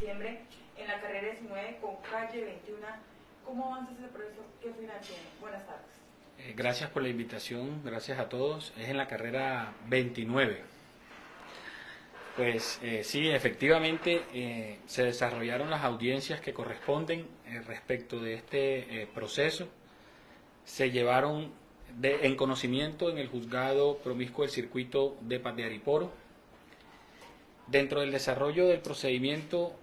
diciembre en la carrera 19 con calle 21. ¿Cómo avanza ese proceso? ¿Qué final tiene? Buenas tardes. Gracias por la invitación, gracias a todos. Es en la carrera 29. Pues sí, efectivamente se desarrollaron las audiencias que corresponden respecto de este proceso. Se llevaron en conocimiento en el juzgado promiscuo del circuito de Paz de Ariporo. Dentro del desarrollo del procedimiento,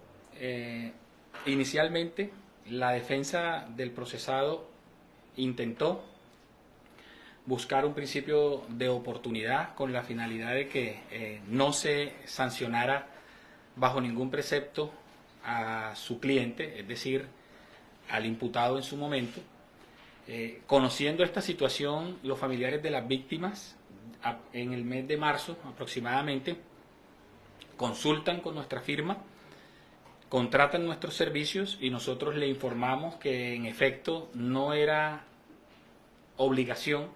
inicialmente la defensa del procesado intentó buscar un principio de oportunidad con la finalidad de que no se sancionara bajo ningún precepto a su cliente, es decir, al imputado en su momento. Conociendo esta situación, los familiares de las víctimas, en el mes de marzo aproximadamente, consultan con nuestra firma, contratan nuestros servicios y nosotros le informamos que en efecto no era obligación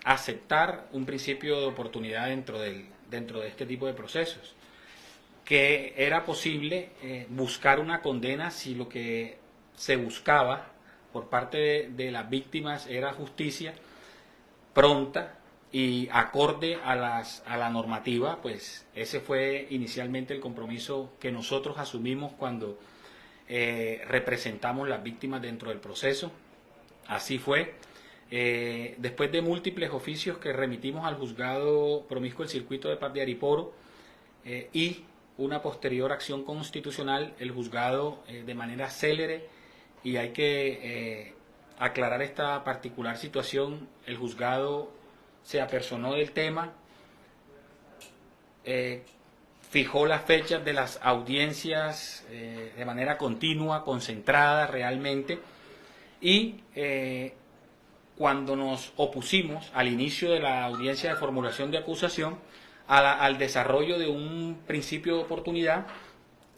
aceptar un principio de oportunidad dentro de este tipo de procesos, que era posible buscar una condena si lo que se buscaba por parte de las víctimas era justicia pronta y acorde a la normativa. Pues ese fue inicialmente el compromiso que nosotros asumimos cuando representamos las víctimas dentro del proceso. Así fue. Después de múltiples oficios que remitimos al juzgado promiscuo del circuito de Paz de Ariporo y una posterior acción constitucional, el juzgado de manera célere, y hay que aclarar esta particular situación, el juzgado se apersonó del tema, fijó las fechas de las audiencias de manera continua, concentrada realmente, y cuando nos opusimos al inicio de la audiencia de formulación de acusación, al desarrollo de un principio de oportunidad,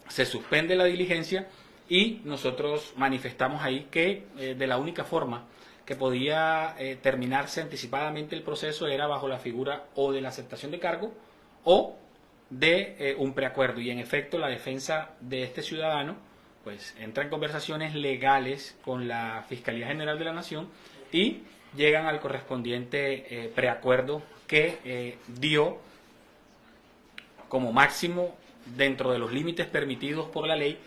se suspende la diligencia y nosotros manifestamos ahí que de la única forma que podía terminarse anticipadamente el proceso era bajo la figura o de la aceptación de cargo o de un preacuerdo. Y en efecto la defensa de este ciudadano pues entra en conversaciones legales con la Fiscalía General de la Nación y llegan al correspondiente preacuerdo que dio como máximo, dentro de los límites permitidos por la ley,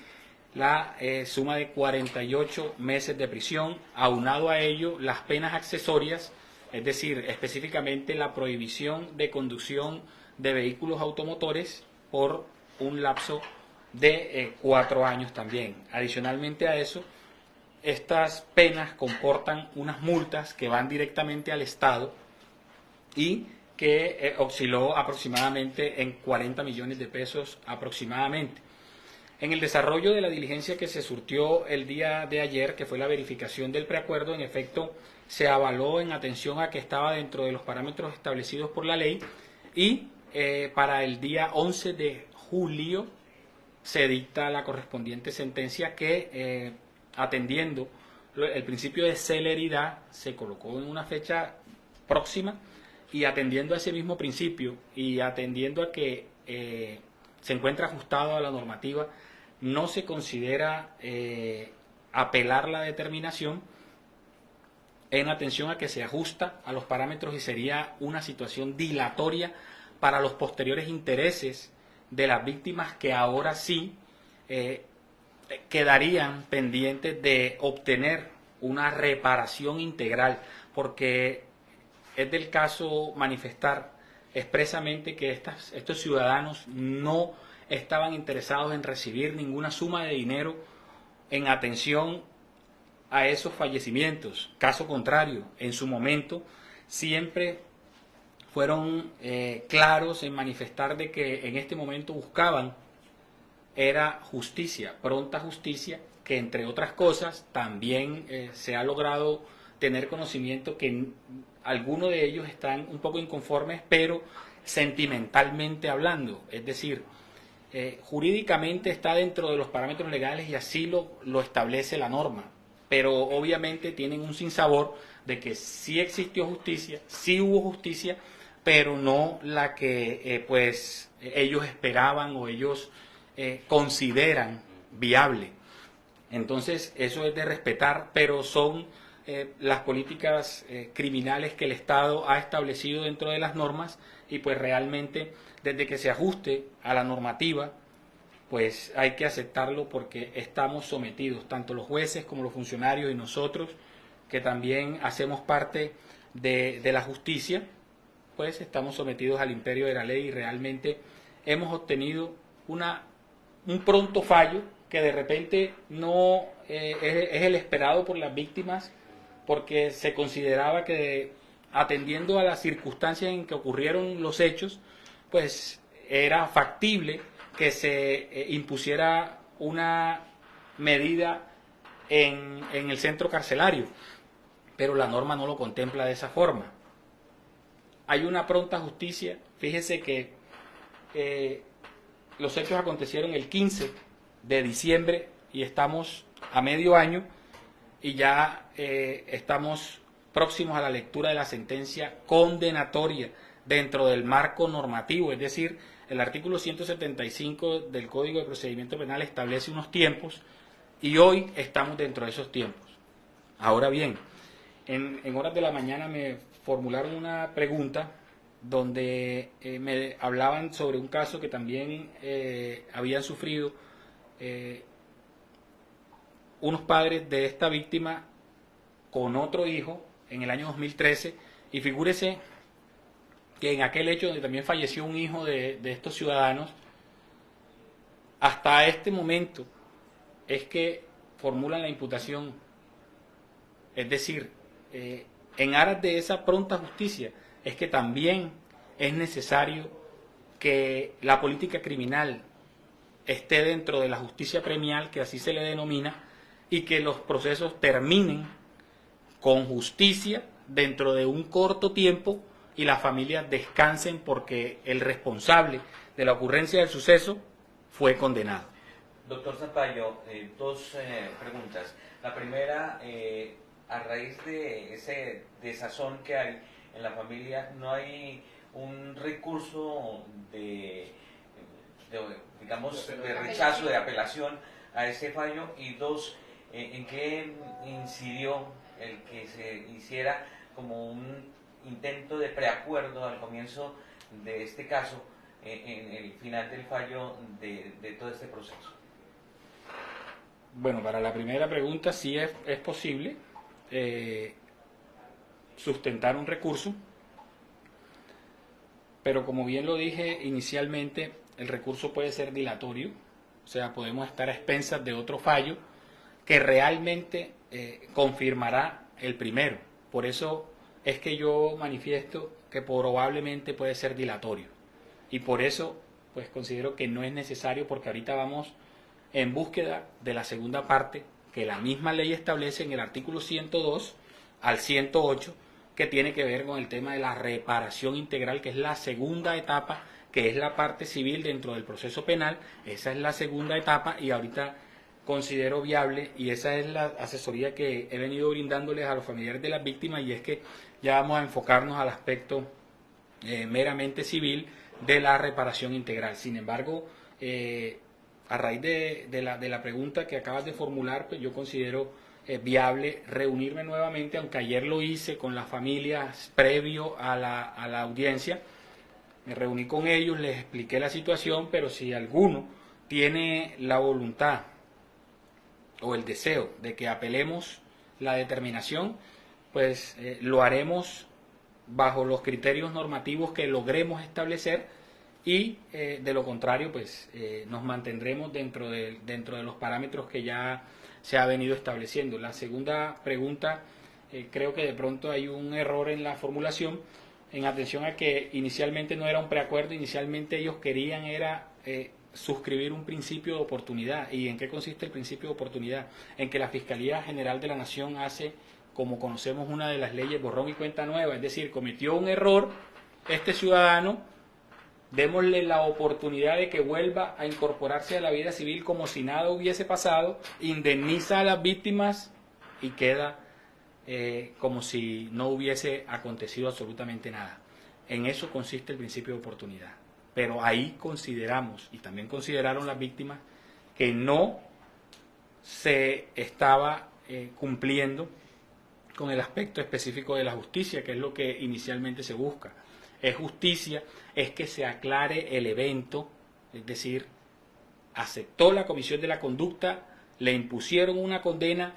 la suma de 48 meses de prisión, aunado a ello las penas accesorias, es decir, específicamente la prohibición de conducción de vehículos automotores por un lapso de 4 años también. Adicionalmente a eso, estas penas comportan unas multas que van directamente al Estado y que osciló aproximadamente en 40 millones de pesos aproximadamente. En el desarrollo de la diligencia que se surtió el día de ayer, que fue la verificación del preacuerdo, en efecto se avaló en atención a que estaba dentro de los parámetros establecidos por la ley y para el día 11 de julio se dicta la correspondiente sentencia que atendiendo el principio de celeridad se colocó en una fecha próxima y atendiendo a ese mismo principio y atendiendo a que se encuentra ajustado a la normativa, no se considera apelar la determinación en atención a que se ajusta a los parámetros y sería una situación dilatoria para los posteriores intereses de las víctimas que ahora sí quedarían pendientes de obtener una reparación integral, porque es del caso manifestar expresamente que estos ciudadanos no estaban interesados en recibir ninguna suma de dinero en atención a esos fallecimientos. Caso contrario, en su momento siempre fueron claros en manifestar de que en este momento buscaban era justicia, pronta justicia, que entre otras cosas también se ha logrado tener conocimiento que algunos de ellos están un poco inconformes, pero sentimentalmente hablando, es decir, jurídicamente está dentro de los parámetros legales y así lo establece la norma, pero obviamente tienen un sinsabor de que sí existió justicia, sí hubo justicia, pero no la que pues ellos esperaban o ellos consideran viable. Entonces, eso es de respetar, pero son las políticas criminales que el Estado ha establecido dentro de las normas y pues realmente desde que se ajuste a la normativa, pues hay que aceptarlo porque estamos sometidos, tanto los jueces como los funcionarios y nosotros, que también hacemos parte de la justicia, pues estamos sometidos al imperio de la ley y realmente hemos obtenido un pronto fallo que de repente no es el esperado por las víctimas, porque se consideraba que atendiendo a las circunstancias en que ocurrieron los hechos, pues era factible que se impusiera una medida en el centro carcelario, pero la norma no lo contempla de esa forma. Hay una pronta justicia. Fíjese que los hechos acontecieron el 15 de diciembre y estamos a medio año y ya estamos próximos a la lectura de la sentencia condenatoria dentro del marco normativo, es decir, el artículo 175 del Código de Procedimiento Penal establece unos tiempos y hoy estamos dentro de esos tiempos. Ahora bien, en horas de la mañana me formularon una pregunta donde me hablaban sobre un caso que también habían sufrido unos padres de esta víctima con otro hijo en el año 2013 y figúrese que en aquel hecho donde también falleció un hijo de estos ciudadanos, hasta este momento es que formulan la imputación. Es decir, en aras de esa pronta justicia es que también es necesario que la política criminal esté dentro de la justicia premial, que así se le denomina, y que los procesos terminen con justicia dentro de un corto tiempo y las familias descansen porque el responsable de la ocurrencia del suceso fue condenado. Doctor Zapallo, dos preguntas. La primera, a raíz de ese desazón que hay en la familia, ¿no hay un recurso digamos, de rechazo, de apelación a ese fallo? Y dos, ¿en qué incidió el que se hiciera como un intento de preacuerdo al comienzo de este caso, en el final del fallo de todo este proceso? Bueno, para la primera pregunta sí es posible sustentar un recurso, pero como bien lo dije inicialmente, el recurso puede ser dilatorio, o sea, podemos estar a expensas de otro fallo que realmente confirmará el primero. Por eso es que yo manifiesto que probablemente puede ser dilatorio. Y por eso, pues considero que no es necesario, porque ahorita vamos en búsqueda de la segunda parte que la misma ley establece en el artículo 102 al 108, que tiene que ver con el tema de la reparación integral, que es la segunda etapa, que es la parte civil dentro del proceso penal. Esa es la segunda etapa y ahorita considero viable, y esa es la asesoría que he venido brindándoles a los familiares de las víctimas, y es que ya vamos a enfocarnos al aspecto meramente civil de la reparación integral. Sin embargo, a raíz de la pregunta que acabas de formular, pues yo considero viable reunirme nuevamente, aunque ayer lo hice con las familias previo a la audiencia. Me reuní con ellos, les expliqué la situación, pero si alguno tiene la voluntad o el deseo de que apelemos la determinación, pues lo haremos bajo los criterios normativos que logremos establecer, y de lo contrario pues nos mantendremos dentro de los parámetros que ya se ha venido estableciendo. La segunda pregunta, creo que de pronto hay un error en la formulación, en atención a que inicialmente no era un preacuerdo, inicialmente ellos querían era suscribir un principio de oportunidad. ¿Y en qué consiste el principio de oportunidad? En que la Fiscalía General de la Nación hace, como conocemos, una de las leyes borrón y cuenta nueva, es decir, cometió un error este ciudadano, démosle la oportunidad de que vuelva a incorporarse a la vida civil como si nada hubiese pasado, indemniza a las víctimas y queda como si no hubiese acontecido absolutamente nada. En eso consiste el principio de oportunidad. pero ahí consideramos, y también consideraron las víctimas, que no se estaba cumpliendo con el aspecto específico de la justicia, que es lo que inicialmente se busca. Es justicia, es que se aclare el evento, es decir, aceptó la comisión de la conducta, le impusieron una condena,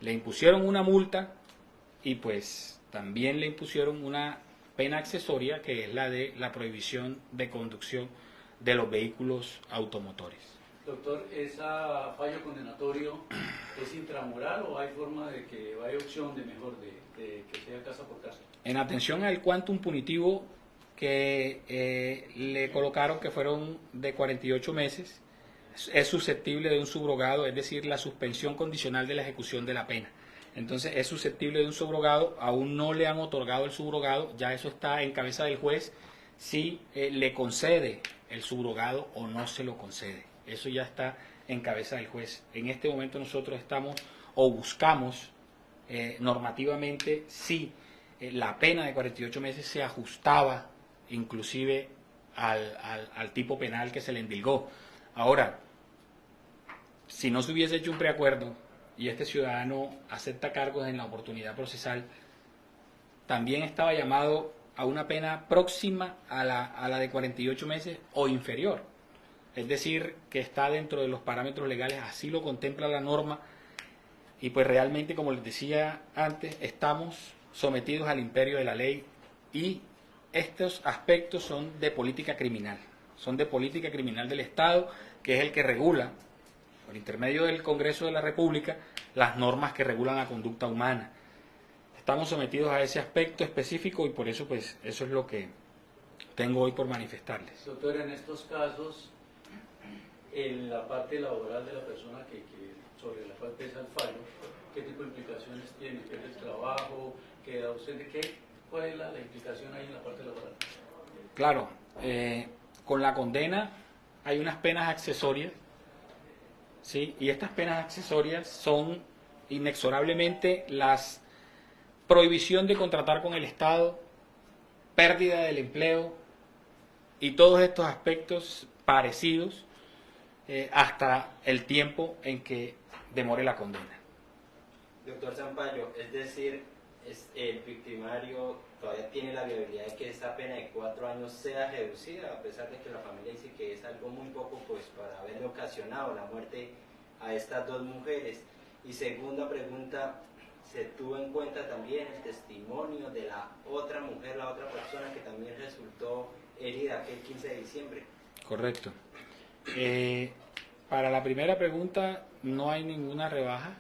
le impusieron una multa y pues también le impusieron una pena accesoria, que es la de la prohibición de conducción de los vehículos automotores. Doctor, ¿ese fallo condenatorio es intramural o hay forma de que haya opción de mejor, de que sea casa por casa? En atención al quantum punitivo que le colocaron, que fueron de 48 meses, es susceptible de un subrogado, es decir, la suspensión condicional de la ejecución de la pena. Entonces es susceptible de un subrogado, aún no le han otorgado el subrogado, ya eso está en cabeza del juez, si le concede el subrogado o no se lo concede. Eso ya está en cabeza del juez. En este momento nosotros estamos o buscamos normativamente si la pena de 48 meses se ajustaba inclusive al tipo penal que se le endilgó. Ahora, si no se hubiese hecho un preacuerdo y este ciudadano acepta cargos en la oportunidad procesal, también estaba llamado a una pena próxima a la de 48 meses o inferior. Es decir, que está dentro de los parámetros legales, así lo contempla la norma, y pues realmente, como les decía antes, estamos sometidos al imperio de la ley y estos aspectos son de política criminal, del Estado, que es el que regula, por intermedio del Congreso de la República, las normas que regulan la conducta humana. Estamos sometidos a ese aspecto específico y por eso, pues, eso es lo que tengo hoy por manifestarles. Doctor, en estos casos, en la parte laboral de la persona que sobre la cual pesa el fallo, ¿qué tipo de implicaciones tiene? ¿Qué es el trabajo? ¿Queda ausente? ¿Cuál es la implicación ahí en la parte laboral? Claro, con la condena hay unas penas accesorias, ¿sí? Y estas penas accesorias son inexorablemente las prohibición de contratar con el Estado, pérdida del empleo y todos estos aspectos parecidos hasta el tiempo en que demore la condena. Doctor Zampayo, es decir, el victimario todavía tiene la viabilidad de que esta pena de 4 años sea reducida, a pesar de que la familia dice que es algo muy poco, pues, para haberle ocasionado la muerte a estas dos mujeres. Y segunda pregunta, ¿se tuvo en cuenta también el testimonio de la otra mujer, la otra persona que también resultó herida aquel 15 de diciembre? Correcto. Para la primera pregunta no hay ninguna rebaja,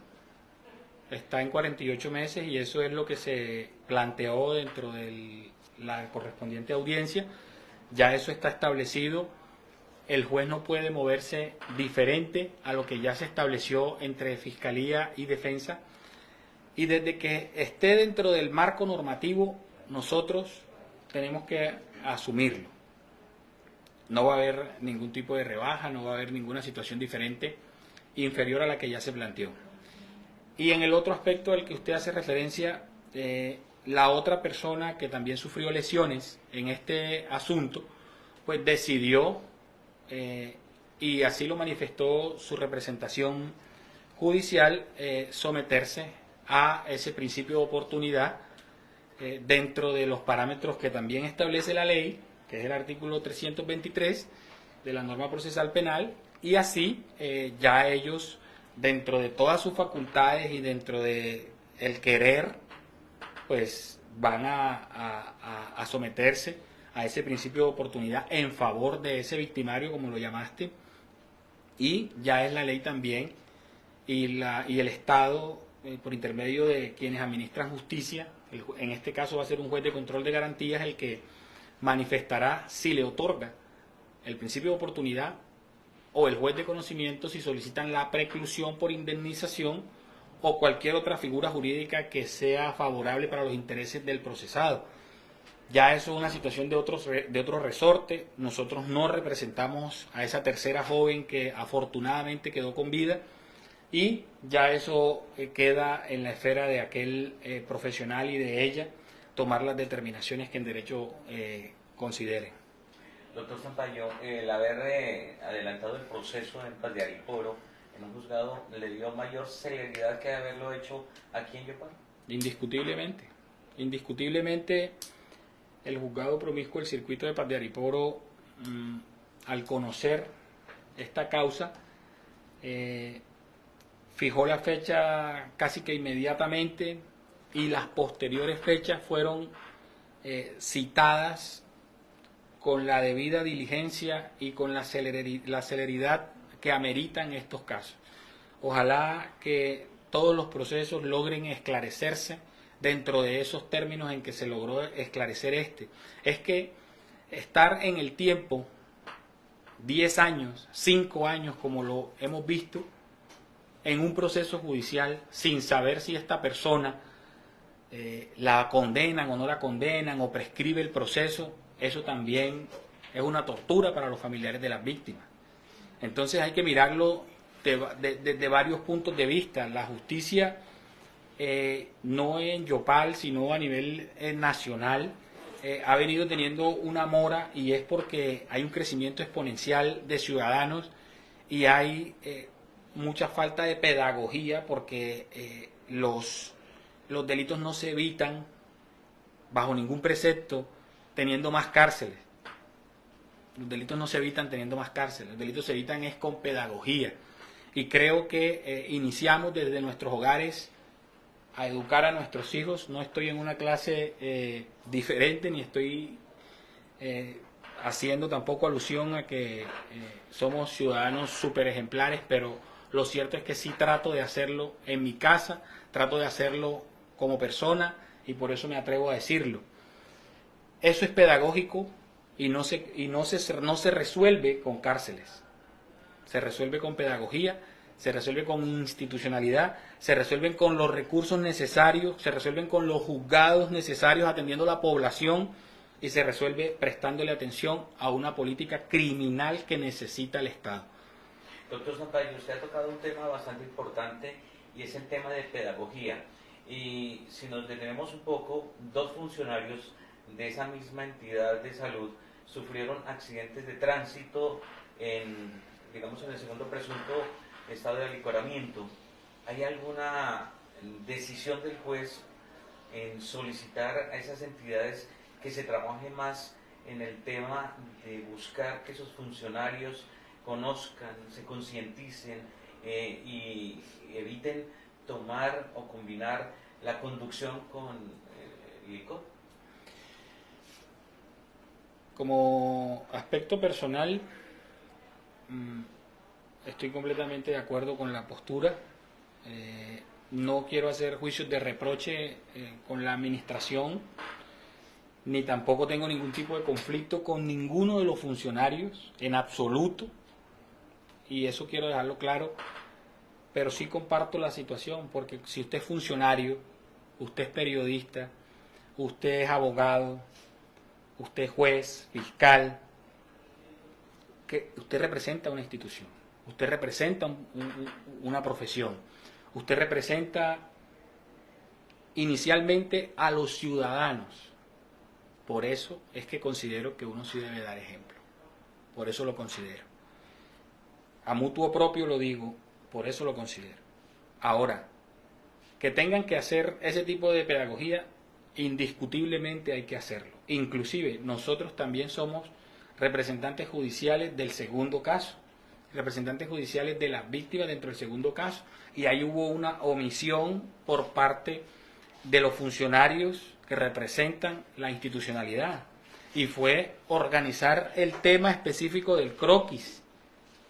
está en 48 meses y eso es lo que se planteó dentro de la correspondiente audiencia, ya eso está establecido, el juez no puede moverse diferente a lo que ya se estableció entre Fiscalía y Defensa, y desde que esté dentro del marco normativo nosotros tenemos que asumirlo. No va a haber ningún tipo de rebaja, no va a haber ninguna situación diferente inferior a la que ya se planteó. Y en el otro aspecto al que usted hace referencia, la otra persona que también sufrió lesiones en este asunto, pues decidió, y así lo manifestó su representación judicial, someterse a ese principio de oportunidad dentro de los parámetros que también establece la ley, que es el artículo 323 de la norma procesal penal, y así ya ellos, dentro de todas sus facultades y dentro de el querer, pues van a someterse a ese principio de oportunidad en favor de ese victimario, como lo llamaste, y ya es la ley también y el Estado, por intermedio de quienes administran justicia, en este caso va a ser un juez de control de garantías el que manifestará si le otorga el principio de oportunidad o el juez de conocimiento si solicitan la preclusión por indemnización o cualquier otra figura jurídica que sea favorable para los intereses del procesado. Ya eso es una situación de otro resorte. Nosotros no representamos a esa tercera joven que afortunadamente quedó con vida y ya eso queda en la esfera de aquel profesional y de ella tomar las determinaciones que en derecho consideren. Doctor Sampaio, el haber adelantado el proceso en Paz de Ariporo en un juzgado le dio mayor celeridad que haberlo hecho aquí en Yopal. Indiscutiblemente. Indiscutiblemente, el juzgado promiscuo del circuito de Paz de Ariporo, al conocer esta causa, fijó la fecha casi que inmediatamente y las posteriores fechas fueron citadas con la debida diligencia y con la celeridad que ameritan estos casos. Ojalá que todos los procesos logren esclarecerse dentro de esos términos en que se logró esclarecer este. Es que estar en el tiempo 10 años, 5 años, como lo hemos visto, en un proceso judicial sin saber si esta persona la condenan o no la condenan o prescribe el proceso, eso también es una tortura para los familiares de las víctimas. Entonces hay que mirarlo desde varios puntos de vista. La justicia, no en Yopal, sino a nivel nacional, ha venido teniendo una mora, y es porque hay un crecimiento exponencial de ciudadanos y hay mucha falta de pedagogía, porque los delitos no se evitan bajo ningún precepto teniendo más cárceles. Los delitos no se evitan teniendo más cárceles, los delitos se evitan es con pedagogía. Y creo que iniciamos desde nuestros hogares a educar a nuestros hijos. No estoy en una clase diferente, ni estoy haciendo tampoco alusión a que somos ciudadanos súper ejemplares, pero lo cierto es que sí trato de hacerlo en mi casa, trato de hacerlo como persona, y por eso me atrevo a decirlo. Eso es pedagógico y no se resuelve con cárceles. Se resuelve con pedagogía, se resuelve con institucionalidad, se resuelven con los recursos necesarios, se resuelven con los juzgados necesarios atendiendo a la población, y se resuelve prestándole atención a una política criminal que necesita el Estado. Doctor Sampaio, usted ha tocado un tema bastante importante y es el tema de pedagogía. Y si nos detenemos un poco, 2 funcionarios de esa misma entidad de salud sufrieron accidentes de tránsito en el segundo presunto estado de alicoramiento. ¿Hay alguna decisión del juez en solicitar a esas entidades que se trabaje más en el tema de buscar que esos funcionarios conozcan, se concienticen y eviten tomar o combinar la conducción con el licor? Como aspecto personal, estoy completamente de acuerdo con la postura. No quiero hacer juicios de reproche con la administración, ni tampoco tengo ningún tipo de conflicto con ninguno de los funcionarios, en absoluto, y eso quiero dejarlo claro, pero sí comparto la situación, porque si usted es funcionario, usted es periodista, usted es abogado, usted es juez, fiscal, que usted representa una institución, usted representa una profesión, usted representa inicialmente a los ciudadanos. Por eso es que considero que uno sí debe dar ejemplo, por eso lo considero. A mutuo propio lo digo, por eso lo considero. Ahora, que tengan que hacer ese tipo de pedagogía, indiscutiblemente hay que hacerlo. Inclusive nosotros también somos representantes judiciales del segundo caso, representantes judiciales de las víctimas dentro del segundo caso, y ahí hubo una omisión por parte de los funcionarios que representan la institucionalidad, y fue organizar el tema específico del croquis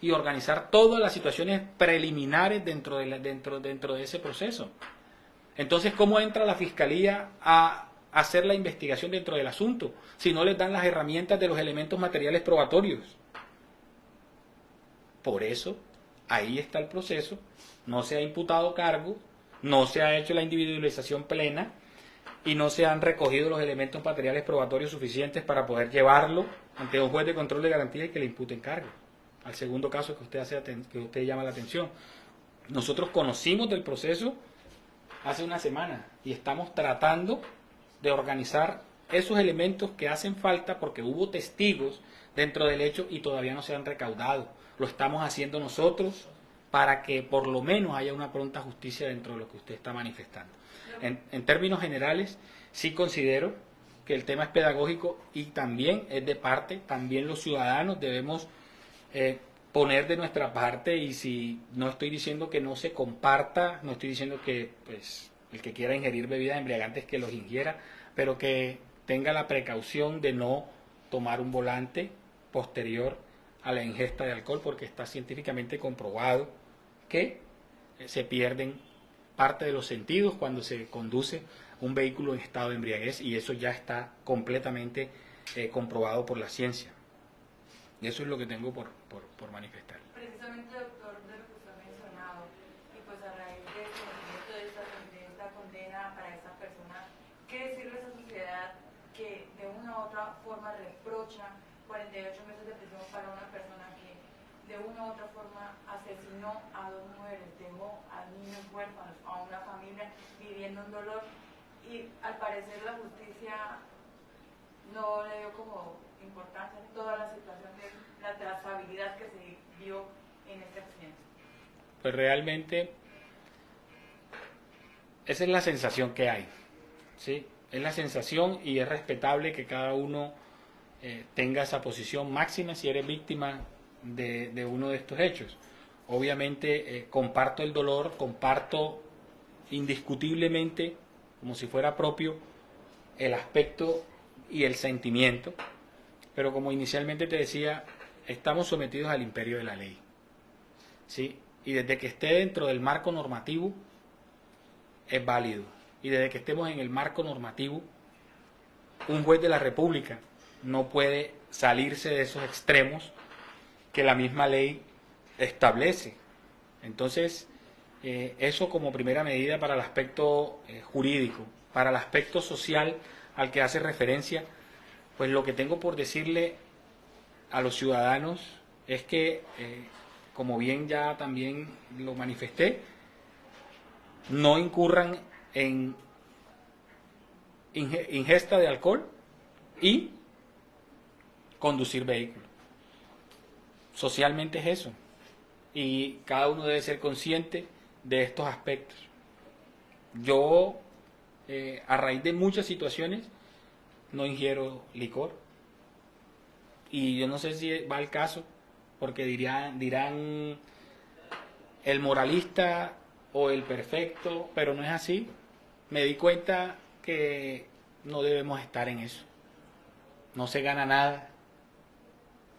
y organizar todas las situaciones preliminares dentro de ese proceso. Entonces, ¿cómo entra la Fiscalía a hacer la investigación dentro del asunto si no les dan las herramientas de los elementos materiales probatorios? Por eso, ahí está el proceso, no se ha imputado cargo, no se ha hecho la individualización plena y no se han recogido los elementos materiales probatorios suficientes para poder llevarlo ante un juez de control de garantía y que le imputen cargo. Al segundo caso que usted llama la atención. Nosotros conocimos del proceso hace una semana y estamos tratando de organizar esos elementos que hacen falta porque hubo testigos dentro del hecho y todavía no se han recaudado. Lo estamos haciendo nosotros para que por lo menos haya una pronta justicia dentro de lo que usted está manifestando. En términos generales, sí considero que el tema es pedagógico y también es de parte, también los ciudadanos debemos poner de nuestra parte, y si no estoy diciendo que no se comparta, no estoy diciendo que pues el que quiera ingerir bebidas embriagantes que los ingiera, pero que tenga la precaución de no tomar un volante posterior a la ingesta de alcohol, porque está científicamente comprobado que se pierden parte de los sentidos cuando se conduce un vehículo en estado de embriaguez, y eso ya está completamente comprobado por la ciencia. Y eso es lo que tengo por manifestar. Precisamente, doctor, de lo que usted ha mencionado, y pues a raíz del conocimiento de esta condena para esta persona, ¿qué decirle a esa sociedad que de una u otra forma reprocha 48 meses de prisión para una persona que de una u otra forma asesinó a 2 mujeres, dejó a niños huérfanos, a una familia viviendo un dolor, y al parecer la justicia no le dio como importancia en toda la situación de la trazabilidad que se vio en este accidente? Pues realmente esa es la sensación que hay, ¿sí? Es la sensación, y es respetable que cada uno tenga esa posición máxima si eres víctima de uno de estos hechos. Obviamente comparto el dolor, comparto indiscutiblemente, como si fuera propio, el aspecto y el sentimiento, pero como inicialmente te decía, estamos sometidos al imperio de la ley, ¿sí? Y desde que esté dentro del marco normativo es válido, y desde que estemos en el marco normativo, un juez de la República no puede salirse de esos extremos que la misma ley establece. Entonces, eso como primera medida para el aspecto jurídico. Para el aspecto social al que hace referencia, pues lo que tengo por decirle a los ciudadanos es que, como bien ya también lo manifesté, no incurran en ingesta de alcohol y conducir vehículos. Socialmente es eso, y cada uno debe ser consciente de estos aspectos. Yo, a raíz de muchas situaciones, no ingiero licor, y yo no sé si va al caso, porque dirán el moralista o el perfecto, pero no es así. Me di cuenta que no debemos estar en eso. No se gana nada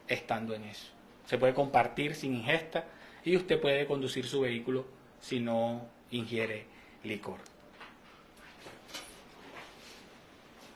estando en eso. Se puede compartir sin ingesta, y usted puede conducir su vehículo si no ingiere licor.